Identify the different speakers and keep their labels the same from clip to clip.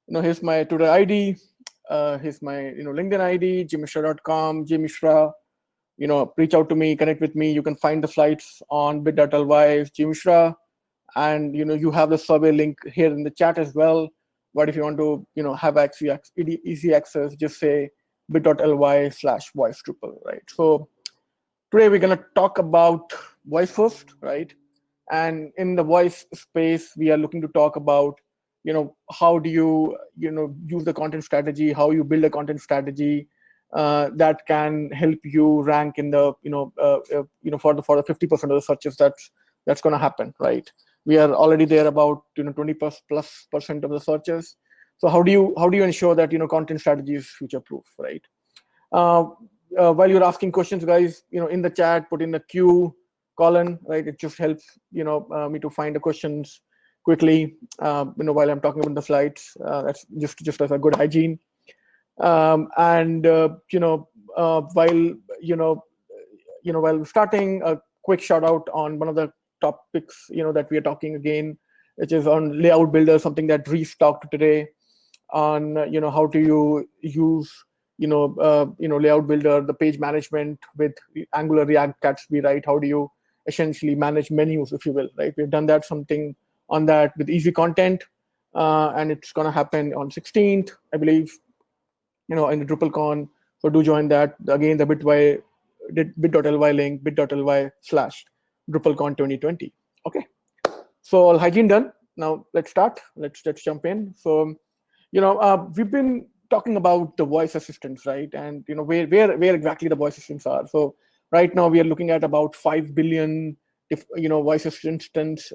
Speaker 1: Here's my Twitter ID. Here's my LinkedIn ID, jmishra.com, jmishra. Reach out to me, connect with me. You can find the slides on bit.ly, jmishra, and you have the survey link here in the chat as well. But if you want to have easy access, just say bit.ly/voice Drupal, right? So today we're going to talk about voice first, right? And in the voice space, we are looking to talk about how do you use the content strategy, how you build a content strategy that can help you rank in the for the 50% of the searches that's going to happen, right? We are already there about 20+% of the searches. So how do you ensure that content strategy is future proof, right? While you're asking questions, guys, in the chat, put in the Q colon, right? It just helps me to find the questions quickly while I'm talking about the slides. That's just as a good hygiene. While starting, a quick shout out on one of the topics that we are talking again, which is on layout builder, something that Reese talked today on how do you use layout builder, the page management with Angular, React, Gatsby, right? How do you essentially manage menus, if you will, right? We've done something on that with easy content, and it's going to happen on 16th, I believe, in the DrupalCon. So do join that. Again, the bit.ly link, bit.ly/DrupalCon 2020. Okay, so all hygiene done. Now let's start. Let's jump in. So we've been talking about the voice assistants, right? And where exactly the voice assistants are. So right now we are looking at about 5 billion voice assistants.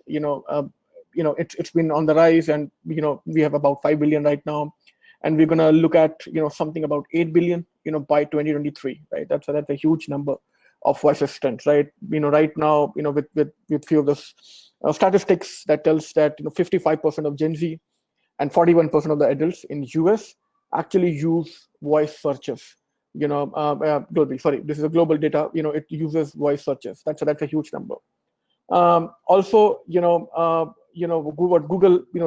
Speaker 1: It's been on the rise, and we have about 5 billion right now, and we're gonna look at something about 8 billion by 2023, right? That's a huge number of voice assistants, right? Right now with few of the statistics that tells that 55% of Gen Z and 41% of the adults in US actually use voice searches. Globally, sorry, this is a global data. It uses voice searches. That's a huge number. Also, Google,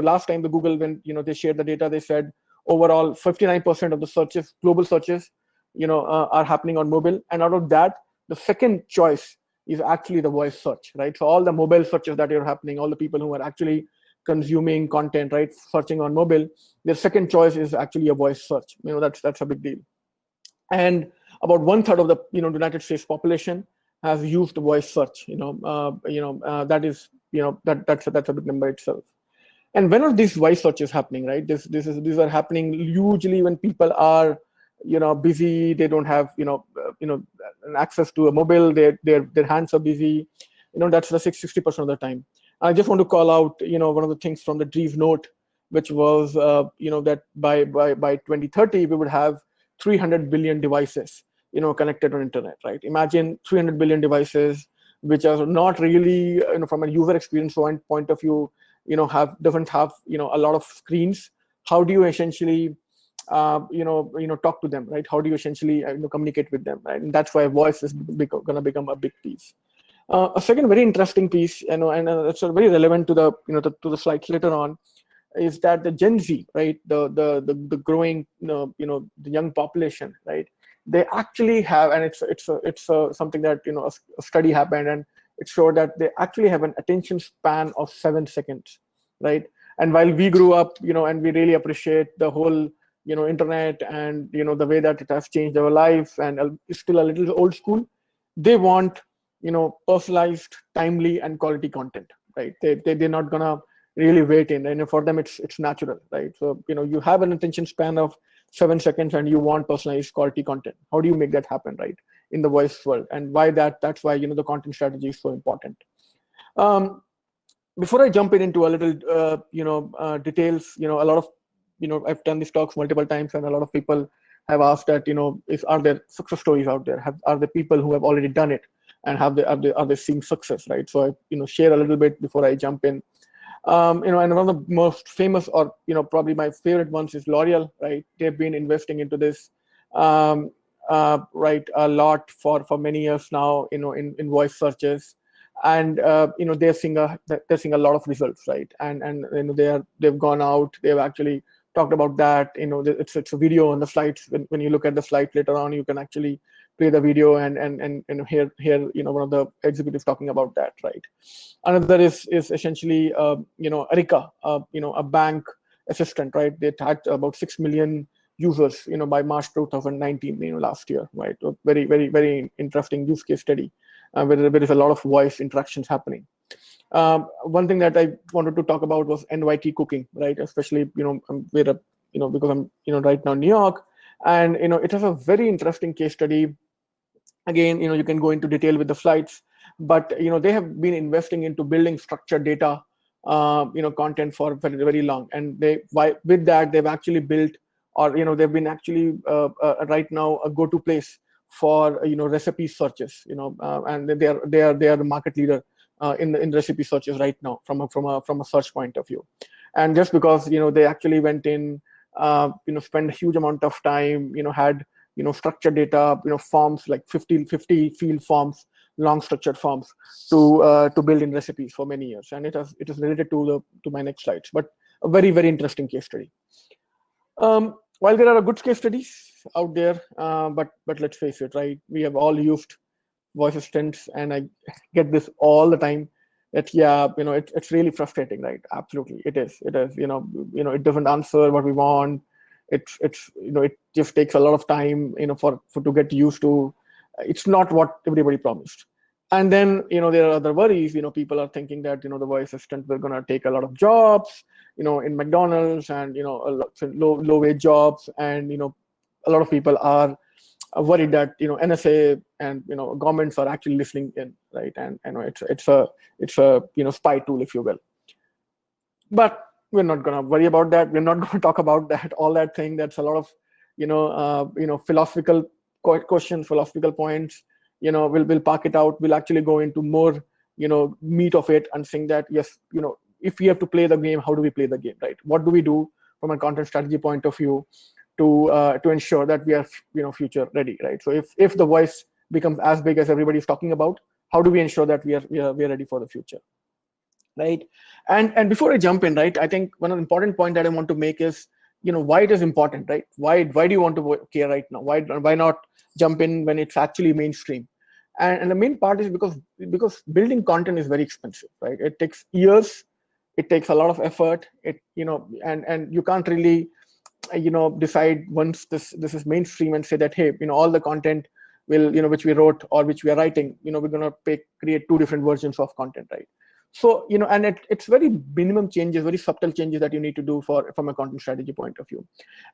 Speaker 1: last time the Google, when they shared the data, they said overall 59% of the searches, global searches, are happening on mobile, and out of that, the second choice is actually the voice search, right? So all the mobile searches that are happening, all the people who are actually consuming content, right, searching on mobile, their second choice is actually a voice search. That's a big deal. And about 1/3 of the United States population has used voice search. That is that's a big number itself. And when are these voice searches happening, right? These are happening usually when people are busy. They don't have access to a mobile. Their hands are busy. That's the 60% of the time. I just want to call out one of the things from the Dries note, which was that by 2030 we would have 300 billion devices connected on internet, right? Imagine 300 billion devices which are not really from a user experience point of view doesn't have a lot of screens. How do you essentially talk to them, right? How do you essentially communicate with them, right? And that's why voice is going to become a big piece. A second very interesting piece, and it's very relevant to the to the slides later on, is that the Gen Z, right, the growing the young population, right, they actually have, and it's something that a study happened, and it showed that they actually have an attention span of 7 seconds, right? And while we grew up, and we really appreciate the whole internet and the way that it has changed our life, and it's still a little old school, they want personalized, timely, and quality content, right? They're not gonna really wait in, and for them it's natural, right? So you have an attention span of 7 seconds and you want personalized quality content. How do you make that happen, right, in the voice world? And why that's why the content strategy is so important. Before I jump into a little details, a lot of I've done these talks multiple times, and a lot of people have asked that are there success stories out there? Are there people who have already done it and are they seeing success, right? So I share a little bit before I jump in. And one of the most famous, or probably my favorite ones, is L'Oreal, right? They've been investing into this right a lot for many years now, in voice searches, and they're seeing a lot of results, right? And they've gone out, they've actually talked about that. It's a video on the slides. When you look at the slides later on, you can actually play the video and hear one of the executives talking about that, right? Another is essentially Erica, a bank assistant, right? They had about 6 million users, by March 2019, last year, right? A very, very, very interesting use case study where there is a lot of voice interactions happening. One thing that I wanted to talk about was NYT Cooking, right? Especially, because I'm, right now in New York, and it has a very interesting case study. Again, you can go into detail with the slides, but they have been investing into building structured data, content for very, very long, and with that they've actually built, or they've been actually right now a go-to place for recipe searches, and they are the market leader in recipe searches right now from a search point of view. And just because they actually went in, spent a huge amount of time, had structured data, forms like 50 field forms, long structured forms to build in recipes for many years. And it is related to my next slides, but a very, very interesting case study. While there are good case studies out there, but let's face it, right? We have all used voice assistants, and I get this all the time. That it's really frustrating, right? Absolutely, it is. It doesn't answer what we want. It just takes a lot of time, for to get used to. It's not what everybody promised. And then there are other worries. People are thinking that the voice assistant are going to take a lot of jobs, in McDonald's, and a lot low wage jobs, and a lot of people are worried that NSA and governments are actually listening in, right? And it's a spy tool, if you will. But we're not going to worry about that. We're not going to talk about that, all that thing. That's a lot of philosophical questions, philosophical points. We'll park it out. We'll actually go into more meat of it and saying that, yes, if we have to play the game, how do we play the game, right? What do we do from a content strategy point of view to ensure that we are future ready, right? So if the voice becomes as big as everybody's talking about, how do we ensure that we are ready for the future, right? And before I jump in, right, I think one of the important point that I want to make is why it is important, right? Why do you want to care right now? Why not jump in when it's actually mainstream? And the main part is because building content is very expensive, right? It takes years, it takes a lot of effort, and you can't really decide once this is mainstream and say that, hey, all the content will which we wrote or which we are writing, we're going to create two different versions of content, right? So and it's very minimum changes, very subtle changes that you need to do from a content strategy point of view.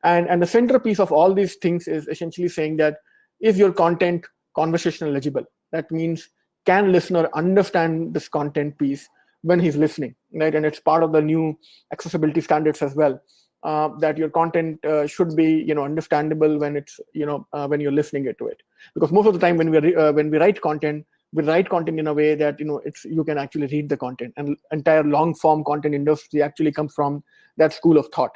Speaker 1: And the centerpiece of all these things is essentially saying that, is your content conversational legible? That means, can listener understand this content piece when he's listening, right? And it's part of the new accessibility standards as well, that your content should be understandable when it's when you're listening to it. Because most of the time when we write content, we write content in a way that you can actually read the content, and entire long form content industry actually comes from that school of thought.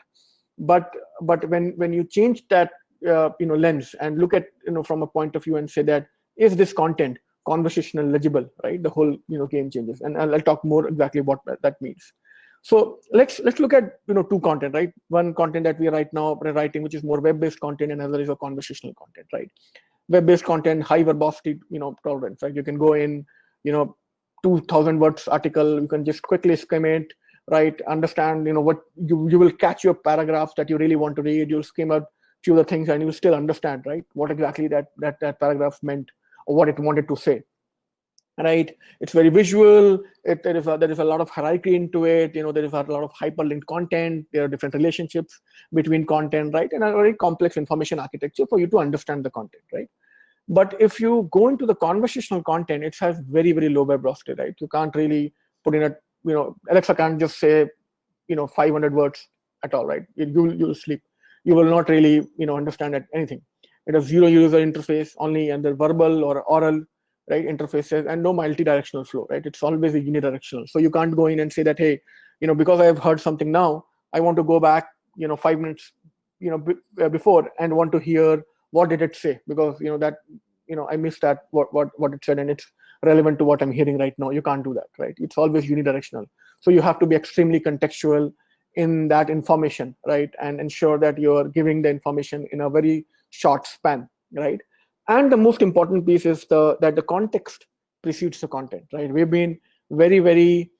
Speaker 1: But when you change that lens and look at from a point of view and say that, is this content conversational legible, right? The whole game changes, and I'll talk more exactly what that means. So let's look at two content, right? One content that we are right now writing, which is more web-based content, and another is a conversational content, right? Web-based content, high verbosity tolerance, right? You can go in 2,000 words article, you can just quickly skim it, right? Understand what you will catch your paragraphs that you really want to read, you'll skim out few of the things, and you'll still understand, right, what exactly that paragraph meant or what it wanted to say, right? It's very visual. There is a lot of hierarchy into it. There is a lot of hyperlinked content. There are different relationships between content, right? And a very complex information architecture for you to understand the content, right? But if you go into the conversational content, it has very, very low verbosity, right? You can't really put in Alexa can't just say 500 words at all, right? You'll sleep. You will not really understand anything. It has zero user interface only, and the verbal or oral, right, interfaces, and no multi-directional flow, right? It's always a unidirectional. So you can't go in and say that, hey, because I have heard something now, I want to go back 5 minutes before and want to hear what did it say, because that I missed that what it said, and it's relevant to what I'm hearing right now. You can't do that, right? It's always unidirectional. So you have to be extremely contextual in that information, right? And ensure that you're giving the information in a very short span, right? And the most important piece is that the context precedes the content, right? We've been very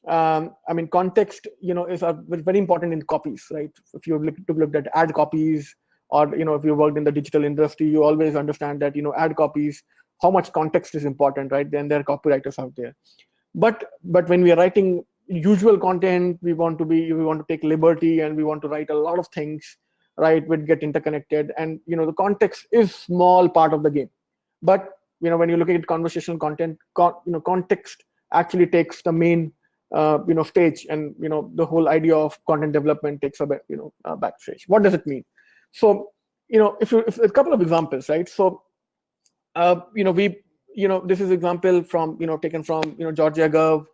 Speaker 1: I mean, context, is very important in copies, right? If you look at ad copies, or if you worked in the digital industry, you always understand that ad copies, how much context is important, right? Then there are copywriters out there. But when we are writing usual content, we want to take liberty, and we want to write a lot of things, right? Which get interconnected, and the context is small part of the game. But when you look at conversational content, context actually takes the main stage, and the whole idea of content development takes a backstage. What does it mean? So if a couple of examples, right? So this is example from taken from Georgia Gov,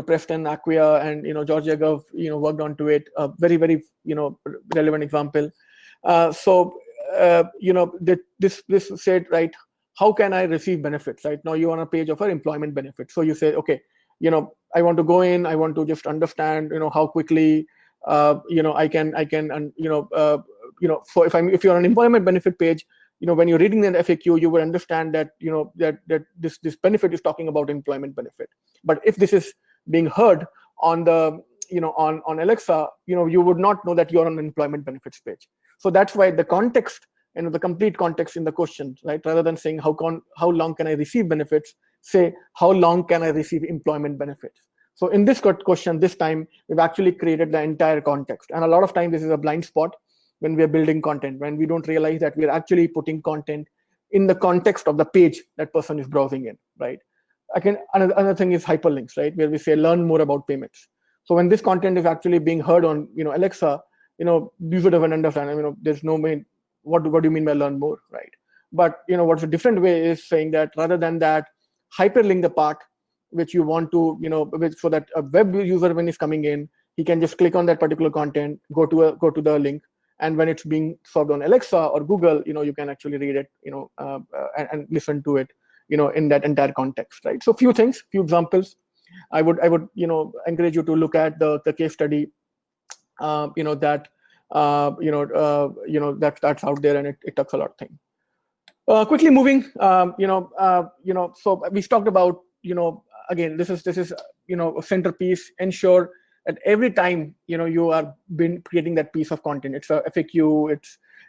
Speaker 1: Preston Acquia, and Georgia Gov worked onto it. A very relevant example. This said, right, how can I receive benefits? Right now you're on a page of our employment benefits. So you say, okay, I want to go in, I want to just understand how quickly I can so if you're on an employment benefit page, when you're reading the FAQ, you will understand that that this benefit is talking about employment benefit. But if this is being heard on the on Alexa, you would not know that you're on an employment benefits page. So that's why the context, the complete context in the question, right? Rather than saying how long can I receive benefits, say how long can I receive employment benefits. So in this question, this time we've actually created the entire context. And a lot of time this is a blind spot when we're building content, when we don't realize that we're actually putting content in the context of the page that person is browsing in, right? Another thing is hyperlinks, right? Where we say learn more about payments. So when this content is actually being heard on Alexa, user doesn't understand. There's no main, what do you mean by learn more, right? But what's a different way is saying that rather than that, hyperlink the part which you want to, so that a web user, when he's coming in, he can just click on that particular content, go to the link, and when it's being served on Alexa or Google, you can actually read it, and listen to it, in that entire context, right? So few examples. I would encourage you to look at the case study, that's out there, and it talks a lot of things. Quickly moving, so we talked about, again, this is a centerpiece. Ensure that every time you are been creating that piece of content, it's a FAQ,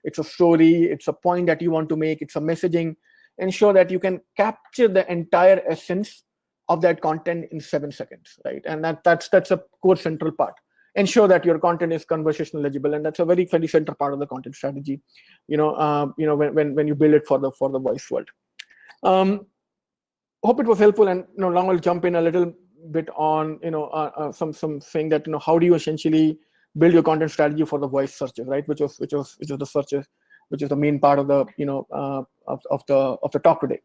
Speaker 1: it's a story, it's a point that you want to make, it's a messaging. Ensure that you can capture the entire essence of that content in 7 seconds, right? And that's a core central part. Ensure that your content is conversational legible, and that's a very central part of the content strategy. When you build it for the voice world. Hope it was helpful, and now I'll jump in a little bit on some saying that how do you essentially build your content strategy for the voice searches, right? Which is the searches, which is the main part of the of the talk today.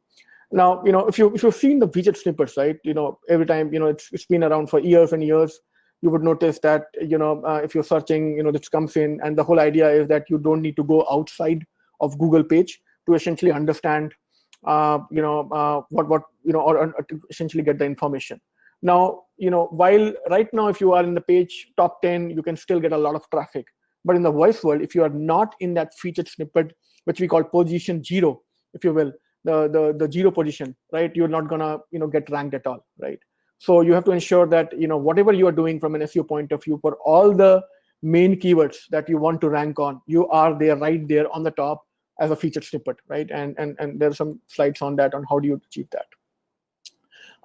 Speaker 1: Now if you've seen the widget snippets, right? Every time it's been around for years and years. You would notice that if you're searching, this comes in, and the whole idea is that you don't need to go outside of Google page to essentially understand or to essentially get the information. Now, while right now, if you are in the page top 10, you can still get a lot of traffic. But in the voice world, if you are not in that featured snippet, which we call position 0, if you will, the 0 position, right? You're not gonna get ranked at all, right? So you have to ensure that whatever you are doing from an SEO point of view, for all the main keywords that you want to rank on, you are there right there on the top as a featured snippet, right? And there's some slides on that, on how do you achieve that.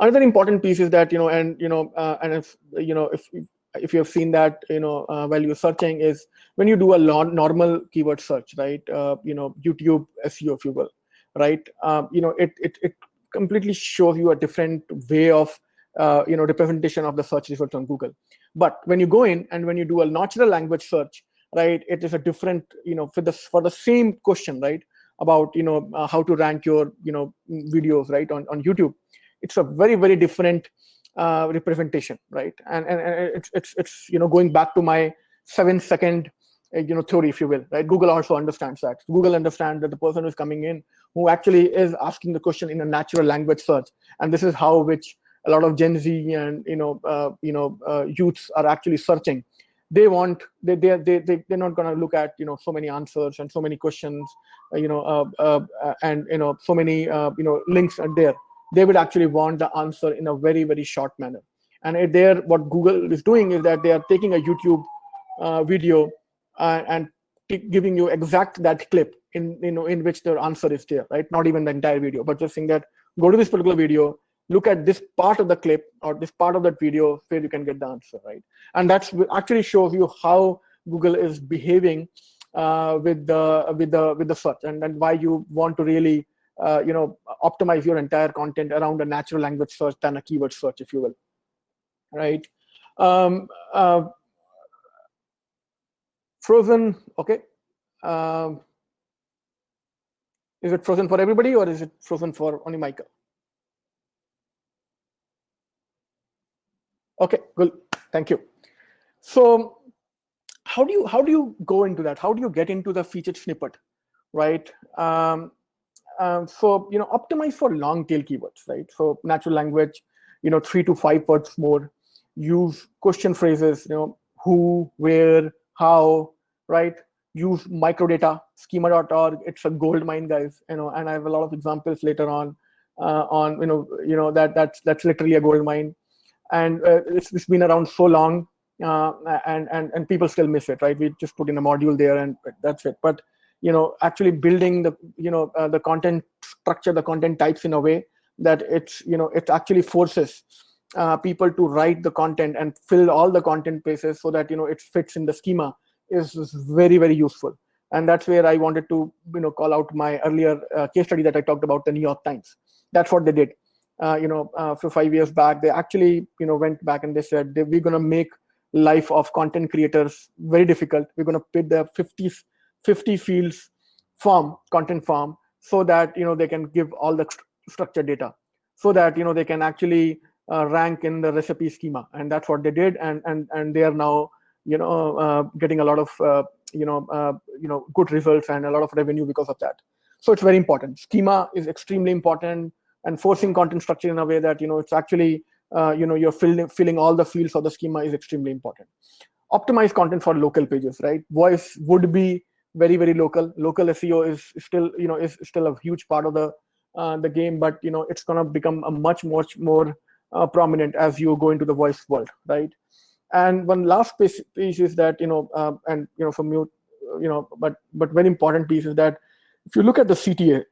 Speaker 1: Another important piece is that and if you have seen that while you're searching, is when you do a normal keyword search, right? YouTube SEO, if you will, right? It completely shows you a different way of representation of the search results on Google. But when you go in and when you do a natural language search, right, it is a different, for the same question, right, about how to rank your videos, right, on YouTube. It's a very different representation, right? And it's going back to my 7-second theory, if you will, right? Google also understands that. Google understands that the person who's coming in, who actually is asking the question in a natural language search, and this is how which a lot of Gen Z and youths are actually searching. they're not going to look at so many answers and so many questions, and so many links are there. They would actually want the answer in a very, very short manner. And there, what Google is doing is that they are taking a YouTube video and giving you exact that clip in which the answer is there, right? Not even the entire video, but just saying that go to this particular video, look at this part of the clip or this part of that video where you can get the answer, right? And that's actually shows you how Google is behaving with the search, and why you want to really optimize your entire content around a natural language search than a keyword search, if you will, right? um, uh, Frozen, okay. um, is it frozen for everybody, or is it frozen for only Michael? Okay, good, thank you. So how do you go into that? How do you get into the featured snippet, right? So optimize for long tail keywords, right? So natural language, 3 to 5 words more. Use question phrases, who, where, how, right? Use microdata. Schema.org, it's a gold mine, guys. And I have a lot of examples later on that's literally a gold mine. And it's been around so long, and people still miss it, right? We just put in a module there and that's it. But actually building the the content structure, the content types in a way that it actually forces people to write the content and fill all the content spaces so that it fits in the schema is very, very useful. And that's where I wanted to call out my earlier case study that I talked about, the New York Times. That's what they did. For 5 years back, they actually went back and they said we're going to make life of content creators very difficult. We're going to put the 50 fields content form, so that they can give all the structured data, so that they can actually rank in the recipe schema. And that's what they did, and they are now getting a lot of good results and a lot of revenue because of that. So it's very important. Schema is extremely important, and forcing content structure in a way that it's actually you're filling all the fields of the schema is extremely important. Optimize content for local pages, right? Voice would be very, very local. Local SEO is still a huge part of the game, but it's going to become a much more prominent as you go into the voice world, right? And one last piece is that from you, but very important piece is that if you look at the CTA,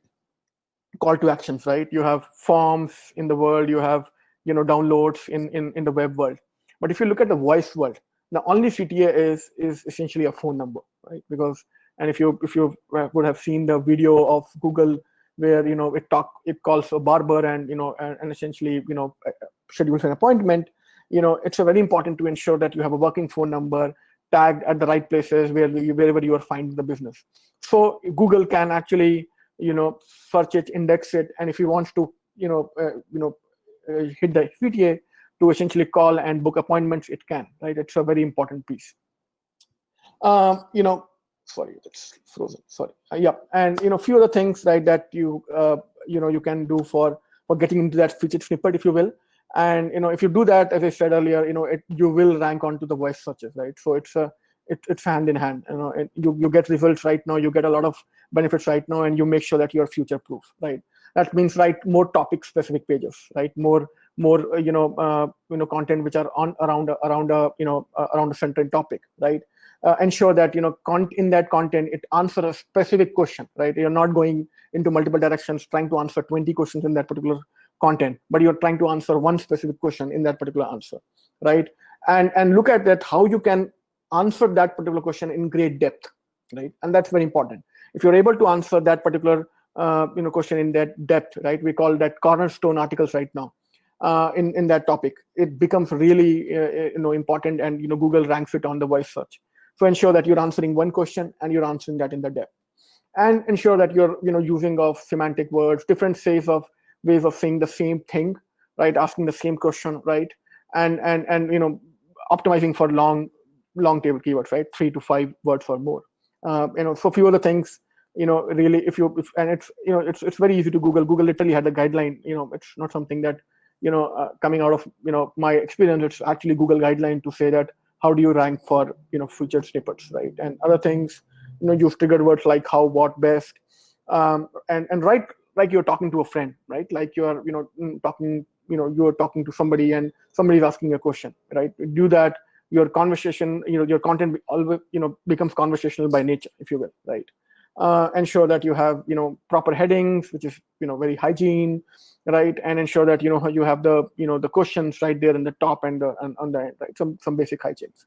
Speaker 1: call to actions, right? You have forms in the world, you have downloads in the web world. But if you look at the voice world, the only CTA is essentially a phone number, right? Because, and if you would have seen the video of Google where it calls a barber and and essentially schedules an appointment, it's very important to ensure that you have a working phone number tagged at the right places wherever you are finding the business. So Google can actually search it, index it, and if he wants to hit the CTA to essentially call and book appointments, it can, right? It's a very important piece. Sorry, it's frozen. Sorry. Yeah, and few other things, right, that you can do for getting into that featured snippet, if you will. And if you do that, as I said earlier, you will rank onto the voice searches, right? So it's hand in hand. You get results right now, you get a lot of benefits right now, and you make sure that you're future proof, right? That means write more topic specific pages, right? More content which are around a certain topic, right? Ensure that in that content it answers a specific question, right? You're not going into multiple directions trying to answer 20 questions in that particular content, but you're trying to answer one specific question in that particular answer, right? And look at that, how you can answer that particular question in great depth, right? And that's very important. If you're able to answer that particular question in that depth, right? We call that cornerstone articles right now. In that topic, it becomes really important, and Google ranks it on the voice search. So ensure that you're answering one question and you're answering that in the depth, and ensure that you're using of semantic words, different ways of saying the same thing, right? Asking the same question, right? And optimizing for long tail keywords, right? 3 to 5 words or more. So few other things, really, it's very easy to Google. Google literally had a guideline. It's not something that coming out of my experience. It's actually Google guideline to say that how do you rank for featured snippets, right? And other things, use triggered words like how, what, best, and write like you're talking to a friend, right? Like you're talking, you're talking to somebody and somebody's asking a question, right? Do that. Your conversation, your content always becomes conversational by nature, if you will, right? Ensure that you have proper headings, which is very hygiene, right? And ensure that you have the the questions right there in the top and on the end, right? Some basic hygienes.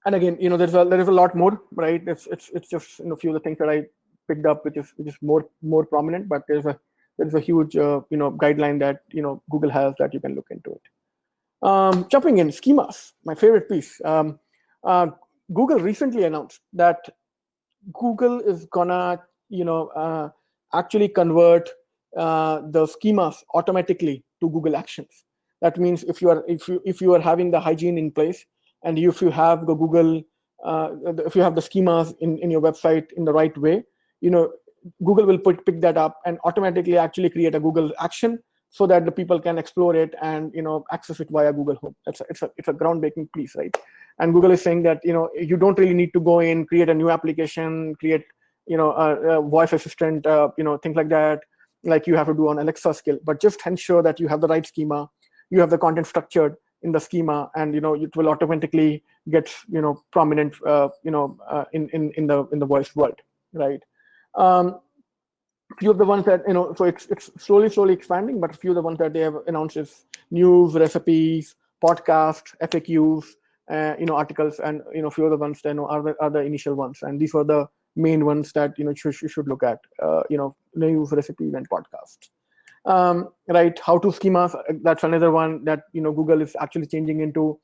Speaker 1: And again, there is a lot more, right? It's just a few of the things that I picked up, which is more prominent, but there's a huge guideline that Google has that you can look into it. Jumping in, schemas, my favorite piece. Google recently announced that Google is gonna actually convert the schemas automatically to Google Actions. That means if you are having the hygiene in place, and if you have the Google if you have the schemas in your website in the right way, Google will pick that up and automatically actually create a Google action so that the people can explore it and access it via Google Home. It's a groundbreaking piece, right? And Google is saying that you don't really need to go in, create a new application, create a voice assistant, things like that, like you have to do on Alexa skill, but just ensure that you have the right schema, you have the content structured in the schema, and it will automatically get prominent in the voice world, right? Few of the ones that so it's slowly expanding, but a few of the ones that they have announced is news, recipes, podcasts, FAQs, articles, and a few of the ones that are the initial ones, and these were the main ones that you should look at. News, recipes, and podcasts. Right, how-to schemas. That's another one that Google is actually changing into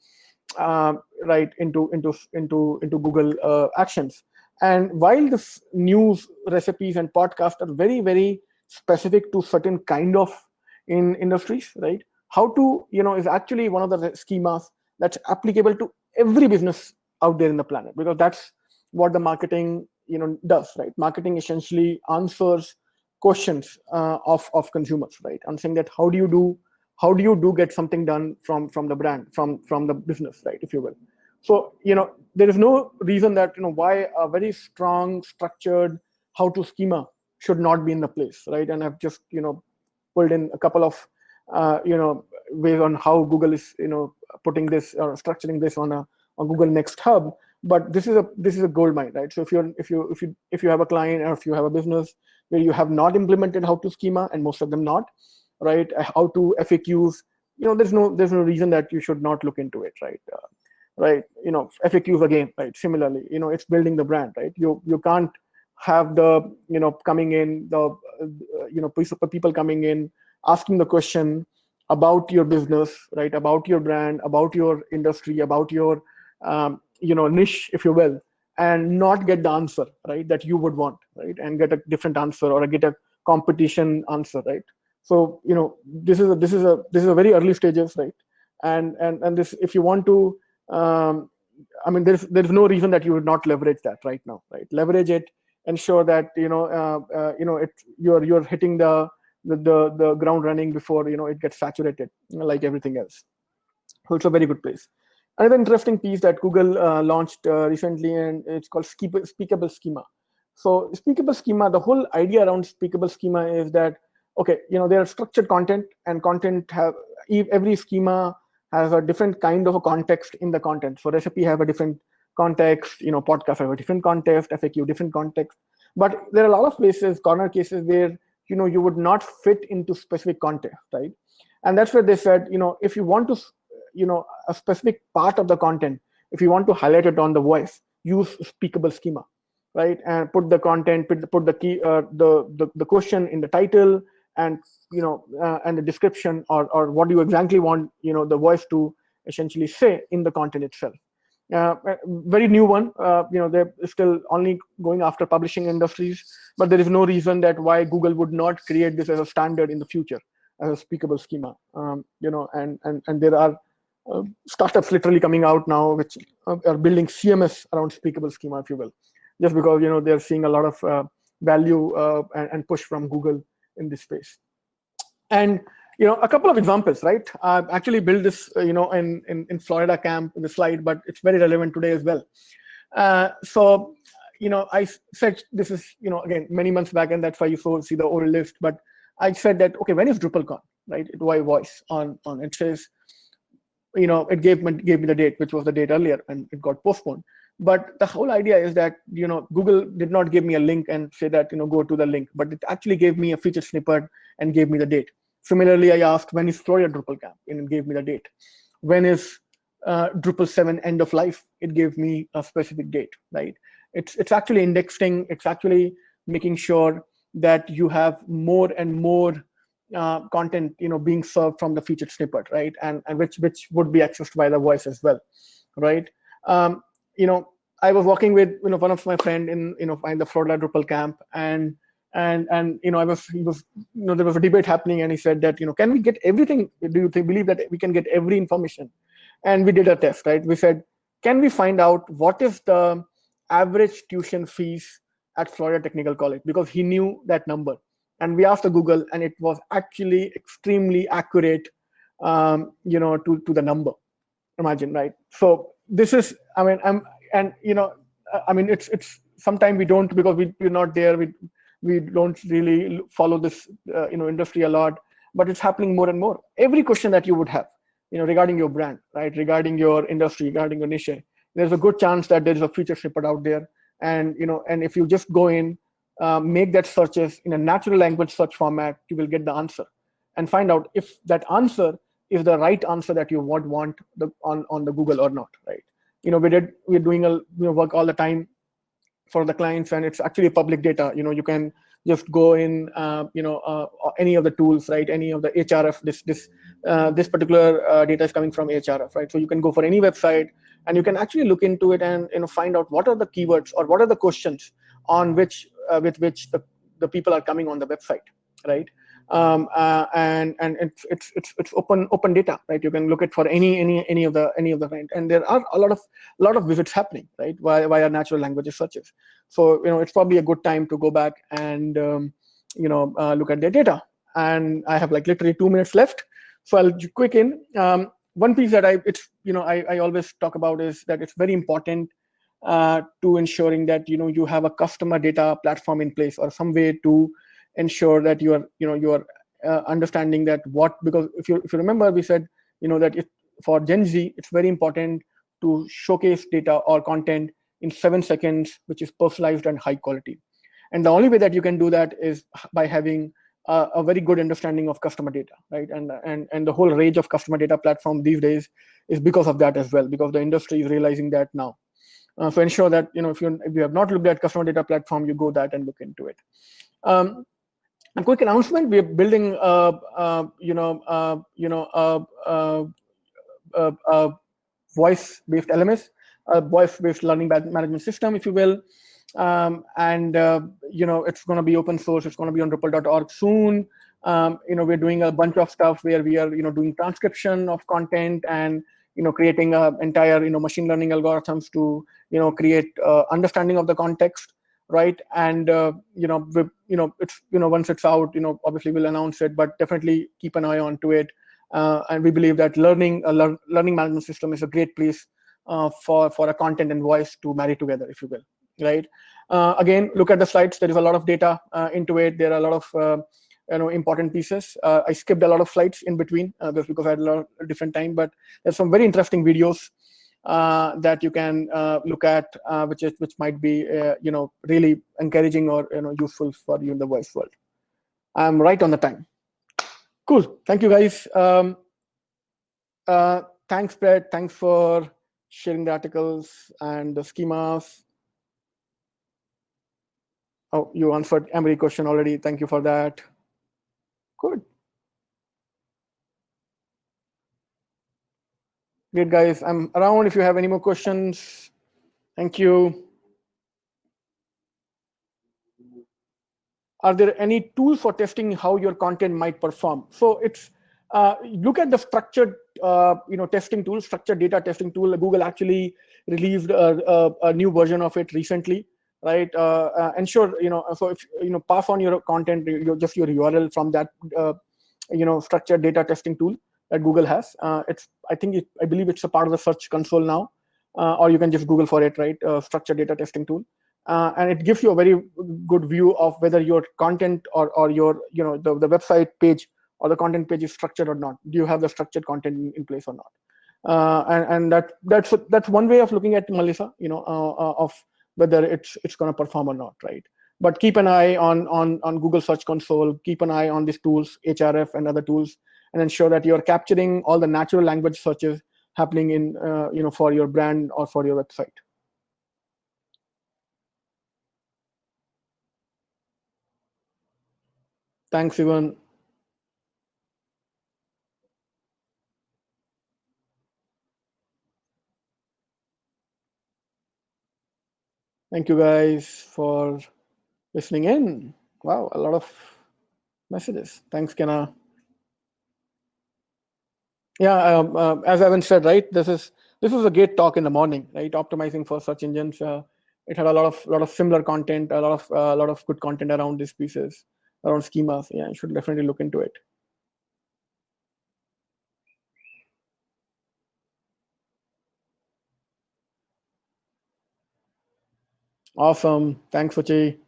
Speaker 1: into Google Actions. And while this news, recipes, and podcasts are very, very specific to certain kind of industries, right? How to is actually one of the schemas that's applicable to every business out there in the planet, because that's what the marketing does, right? Marketing essentially answers questions of consumers, right? I'm saying that how do you do get something done from the brand, from the business, right, if you will. So there is no reason that why a very strong structured how-to schema should not be in the place, right? And I've just pulled in a couple of ways on how Google is putting this or structuring this on Google Next Hub. But this is a gold mine, right? So if you have a client or if you have a business where you have not implemented how-to schema, and most of them not, right? How to FAQs, there's no reason that you should not look into it, right? Right, FAQs again, right? Similarly, it's building the brand, right? You can't have the coming in the people coming in asking the question about your business, right? About your brand, about your industry, about your niche, if you will, and not get the answer, right, that you would want, right? And get a different answer or get a competition answer, right? So this is a very early stages, right? And this, if you want to I mean, there's no reason that you would not leverage that right now, right? Leverage it, ensure that you're hitting the ground running before it gets saturated like everything else. So it's a very good place. Another interesting piece that Google launched recently, and it's called Speakable Schema. So Speakable Schema, the whole idea around Speakable Schema is that okay, there are structured content, and content have every schema has a different kind of a context in the content. So recipe have a different context, podcast have a different context, FAQ different context. But there are a lot of places, corner cases, where you would not fit into specific context, right? And that's where they said, if you want to, a specific part of the content, if you want to highlight it on the voice, use Speakable Schema, right? And put the content, put the key, the question in the title, and and the description, or what you exactly want the voice to essentially say in the content itself. Very new one. They're still only going after publishing industries, but there is no reason that why Google would not create this as a standard in the future as a Speakable Schema. And there are startups literally coming out now which are building CMS around Speakable Schema, if you will, just because they're seeing a lot of value and push from Google in this space. And A couple of examples, right? I've actually built this, in Florida camp in the slide, but it's very relevant today as well. So, I said this is, again, many months back, and that's why you see the old list. But I said that, okay, when is DrupalCon, right? Why voice on it says, it gave me the date, which was the date earlier, and it got postponed. But the whole idea is that, Google did not give me a link and say that, go to the link, but it actually gave me a feature snippet and gave me the date. Similarly, I asked, when is Florida Drupal Camp? And it gave me the date. When is Drupal 7 end of life? It gave me a specific date, right? It's actually indexing. It's actually making sure that you have more and more content, being served from the featured snippet, right? And which would be accessed by the voice as well, right? I was working with one of my friend in the Florida Drupal camp, and there was a debate happening, and he said that can we get everything? Do you believe that we can get every information? And we did a test, right? We said, can we find out what is the average tuition fees at Florida Technical College? Because he knew that number, and we asked the Google, and it was actually extremely accurate, to the number. Imagine, right? So this is, it's sometimes we don't, because we're not there. We don't really follow this, industry a lot, but it's happening more and more. Every question that you would have, regarding your brand, right, regarding your industry, regarding your niche, there's a good chance that there's a feature snippet out there, and and if you just go in, make that searches in a natural language search format, you will get the answer, and find out if that answer is the right answer that you would want on the Google or not, right? We're doing work all the time for the clients, and it's actually public data. You can just go in, any of the tools, right? Any of the href, this particular data is coming from href, right? So you can go for any website, and you can actually look into it and find out what are the keywords or what are the questions on which with which the people are coming on the website, right? And it's open data, right? You can look at for any of the right, and there are a lot of visits happening, right, via natural language searches. So it's probably a good time to go back and look at their data. And I have like literally 2 minutes left, so I'll quick in. One piece that I always talk about is that it's very important to ensuring that you have a customer data platform in place, or some way to ensure that you are understanding that because if you remember, we said that for Gen Z, it's very important to showcase data or content in 7 seconds, which is personalized and high quality. And the only way that you can do that is by having a very good understanding of customer data, right? And the whole range of customer data platform these days is because of that as well, because the industry is realizing that now. So ensure that if you have not looked at customer data platform, you go that and look into it. A quick announcement: we are building voice-based LMS, a voice-based learning management system, if you will. And it's going to be open source. It's going to be on Drupal.org soon. We're doing a bunch of stuff where we are doing transcription of content, and creating a entire machine learning algorithms to create understanding of the context, right? And it's once it's out, obviously we'll announce it, but definitely keep an eye on to it. And we believe that learning management system is a great place for a content and voice to marry together, if you will, right? Again, look at the slides. There is a lot of data into it. There are a lot of important pieces. I skipped a lot of slides in between just because I had a lot of different time, but there's some very interesting videos that you can look at, which might be really encouraging or useful for you in the voice world. I'm right on the time. Cool. Thank you, guys. Thanks, Brett. Thanks for sharing the articles and the schemas. Oh, you answered Emery's question already. Thank you for that. Good. Great, guys. I'm around if you have any more questions. Thank you. Are there any tools for testing how your content might perform? So it's look at the structured testing tool, structured data testing tool. Google actually released a new version of it recently, right? Ensure so if pass on your content, your URL from that structured data testing tool that Google has. I believe it's a part of the Search Console now, or you can just Google for it, right? Structured data testing tool, and it gives you a very good view of whether your content or your the website page or the content page is structured or not. Do you have the structured content in place or not? And that's one way of looking at, Melissa, of whether it's going to perform or not, right? But keep an eye on Google Search Console. Keep an eye on these tools, href and other tools, and ensure that you're capturing all the natural language searches happening in for your brand or for your website. Thanks, Evan. Thank you guys for listening in. Wow, a lot of messages. Thanks, Kenna. Yeah, as Evan said, right, this was a great talk in the morning, right? Optimizing for search engines. It had a lot of similar content, a lot of good content around these pieces, around schemas. Yeah, you should definitely look into it. Awesome. Thanks, Fuchi.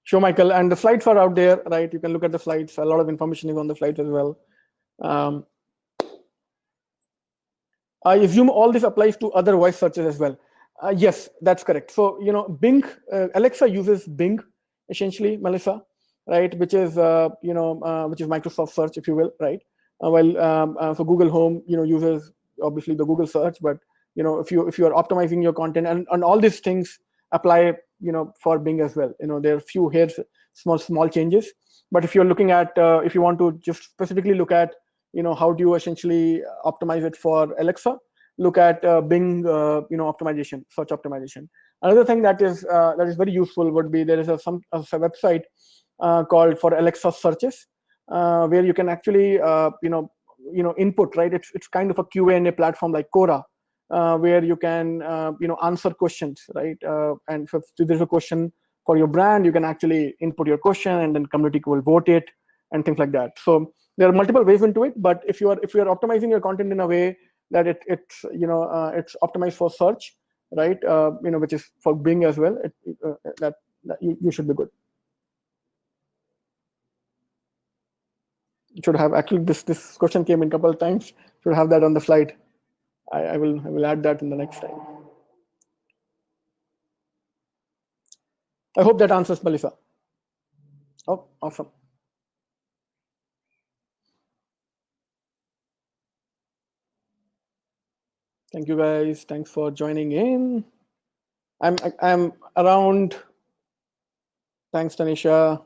Speaker 1: Sure, Michael. And the slides are out there, right? You can look at the slides. A lot of information is on the slides as well. Um, I assume all this applies to other voice searches as well. Yes, that's correct. So, Bing, Alexa uses Bing, essentially, Melissa, right? Which is, which is Microsoft Search, if you will, right? So Google Home, uses obviously the Google Search, but if you are optimizing your content, and all these things apply, for Bing as well. There are few here small changes, but if you're looking at, if you want to just specifically look at, how do you essentially optimize it for Alexa, look at Bing, optimization, search optimization. Another thing that is very useful would be, there is a website called for Alexa searches, where you can actually input, right? It's kind of a Q&A platform like Quora, where you can answer questions, right? And if there's a question for your brand, you can actually input your question, and then community will vote it and things like that. So there are multiple ways into it, but if you are optimizing your content in a way that it's optimized for search, right? Which is for Bing as well, that you should be good. You should have, actually, this question came in a couple of times. Should have that on the slide. I will add that in the next time. I hope that answers, Melissa. Oh, awesome. Thank you guys. Thanks for joining in. I'm around. Thanks, Tanisha.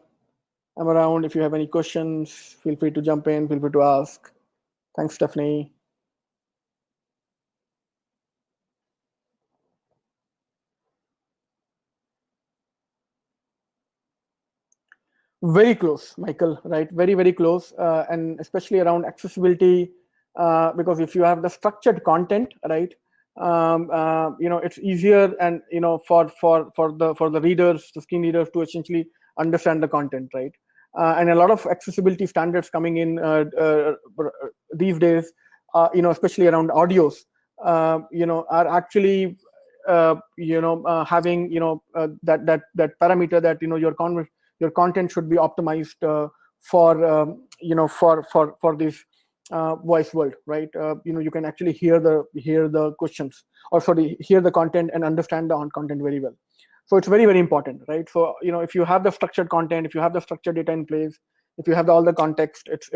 Speaker 1: I'm around. If you have any questions, feel free to jump in. Feel free to ask. Thanks, Stephanie. Very close, Michael, right? Very, very close. And especially around accessibility, because if you have the structured content, right, it's easier, and for the readers, the screen readers, to essentially understand the content, right? And a lot of accessibility standards coming in these days, especially around audios, are actually having that parameter that your content should be optimized for for this voice world, right? You can actually hear the questions, or sorry, hear the content and understand the content very well. So it's very, very important, right? So if you have the structured content, if you have the structured data in place, if you have all the context, it's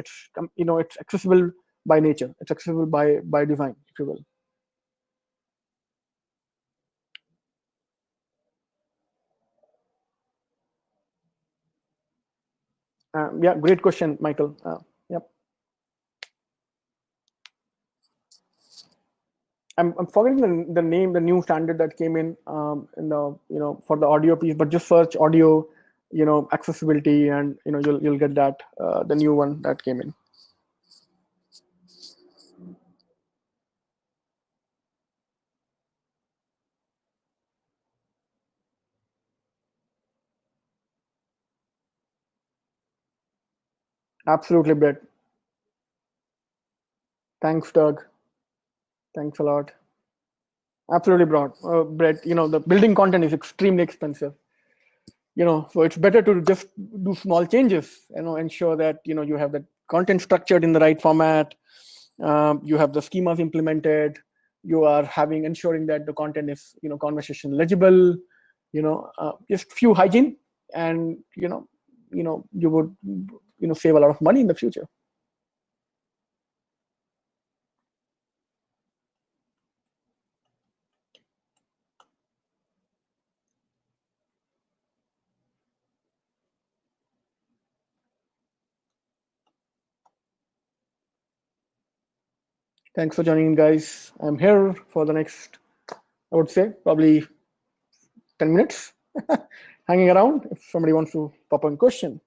Speaker 1: accessible by nature. It's accessible by design, if you will. Yeah, great question, Michael. Yep. I'm forgetting the name, the new standard that came in the for the audio piece, but just search audio, accessibility, and you'll get that the new one that came in. Absolutely, Brett. Thanks, Doug. Thanks a lot. Absolutely, broad, Brett. The building content is extremely expensive. So it's better to just do small changes. Ensure that you have the content structured in the right format. You have the schemas implemented. You are ensuring that the content is conversation legible. Just few hygiene, and you would save a lot of money in the future. Thanks for joining in, guys. I'm here for the next, I would say, probably 10 minutes, hanging around if somebody wants to pop on question.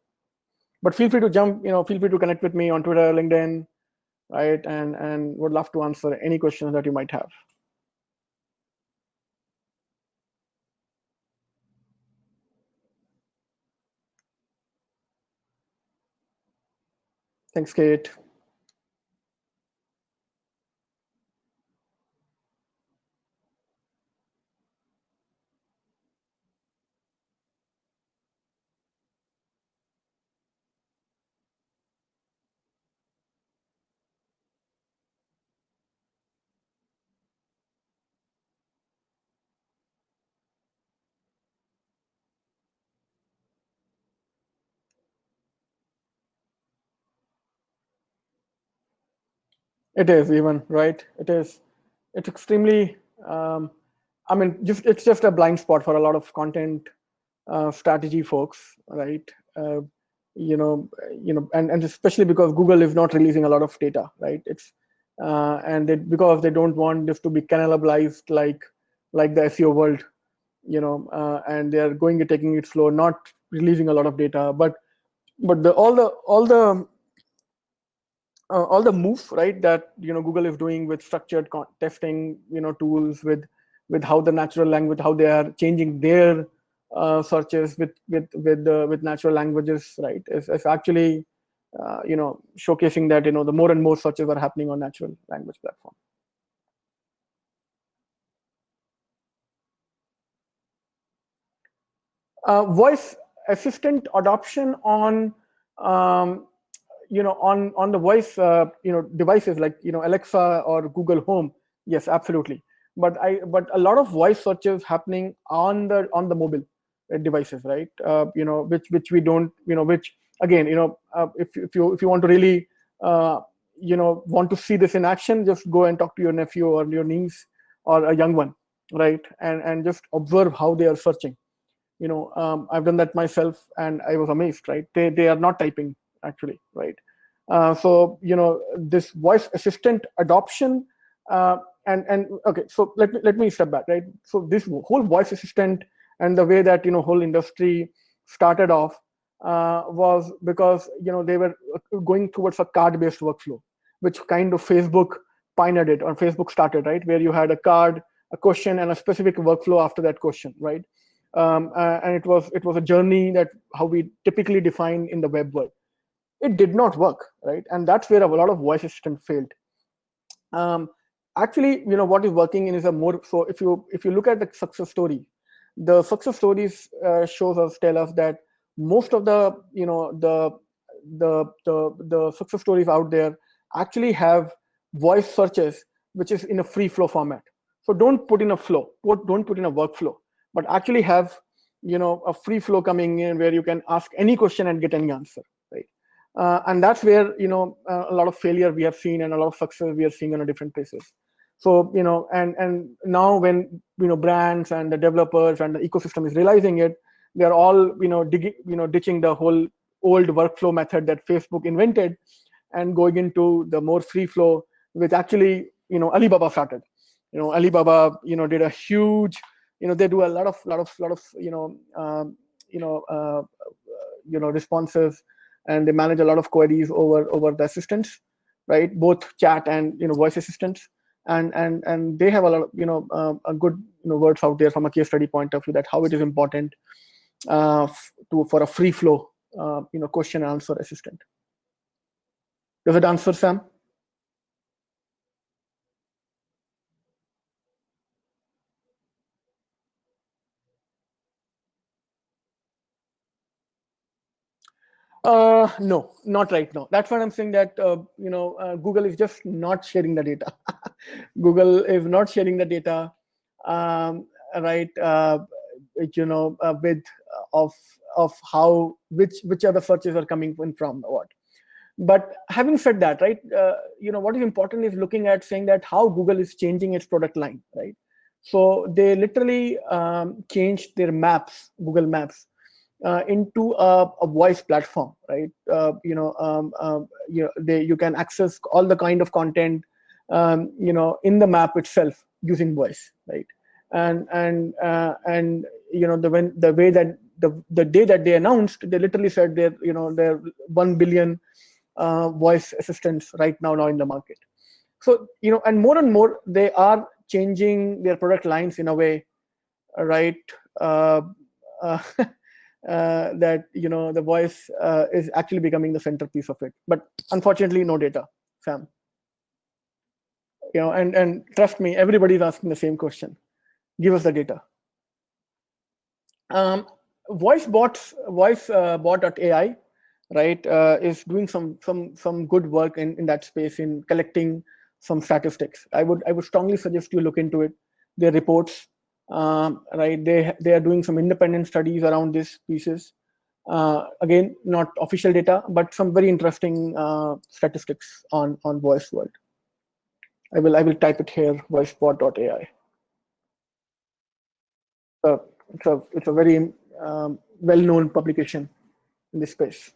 Speaker 1: But feel free to jump, feel free to connect with me on Twitter, LinkedIn, right? And would love to answer any questions that you might have. Thanks, Kate. It is even, right? It is. It's extremely. I mean, it's just a blind spot for a lot of content strategy folks, right? And especially because Google is not releasing a lot of data, right? Because they don't want this to be cannibalized like the SEO world, and they are taking it slow, not releasing a lot of data, but all the moves, right, that Google is doing with structured testing tools, with how the natural language, how they are changing their searches with natural languages, right, is actually showcasing that the more and more searches are happening on natural language platform. Voice assistant adoption on on the voice devices like Alexa or Google Home. Yes, absolutely. But a lot of voice searches happening on the mobile devices, right? Which we don't, which again, if you want to really want to see this in action, just go and talk to your nephew or your niece or a young one, right? And just observe how they are searching. I've done that myself and I was amazed, right? They are not typing actually, right? So this voice assistant adoption, and okay, so let me step back, right? So this whole voice assistant and the way that whole industry started off was because they were going towards a card based workflow, which kind of Facebook pioneered it, or Facebook started, right, where you had a card, a question, and a specific workflow after that question, right? And it was a journey that how we typically define in the web world. It did not work, right? And that's where a lot of voice assistant failed. um, Actually, what is working in is a more, so if you look at the success story, the success stories tell us that most of the the success stories out there actually have voice searches which is in a free flow format. So don't put in a flow, don't put in a workflow, but actually have a free flow coming in where you can ask any question and get any answer, right? And that's where a lot of failure we have seen and a lot of success we are seeing on a different places. So and now when brands and the developers and the ecosystem is realizing it, they are all ditching the whole old workflow method that Facebook invented and going into the more free flow, which actually Alibaba started. Alibaba did a huge, they do a lot of responses, and they manage a lot of queries over the assistants, right? Both chat and voice assistants, and they have a lot of a good words out there from a case study point of view that how it is important for a free flow question answer assistant. Does it answer, Sam? No, not right now. That's what I'm saying, that Google is just not sharing the data. Google is not sharing the data, right? With of how which other searches are coming in from what. But having said that, right, what is important is looking at saying that how Google is changing its product line, right? So they literally changed their maps, Google Maps, into a voice platform, right? You can access all the kind of content, in the map itself using voice, right? And the way that the day that they announced, they literally said there 1 billion voice assistants right now in the market. So and more they are changing their product lines in a way, right? uh, uh, that the voice is actually becoming the centerpiece of it, but unfortunately no data, Sam. And trust me, everybody's asking the same question. Give us the data. um, voice bot.ai, right, is doing some good work in that space, in collecting some statistics. I would strongly suggest you look into it, their reports. Right, they are doing some independent studies around these pieces. Again, not official data, but some very interesting statistics on voice world. I will type it here, voicebot.ai. It's a very well-known publication in this space.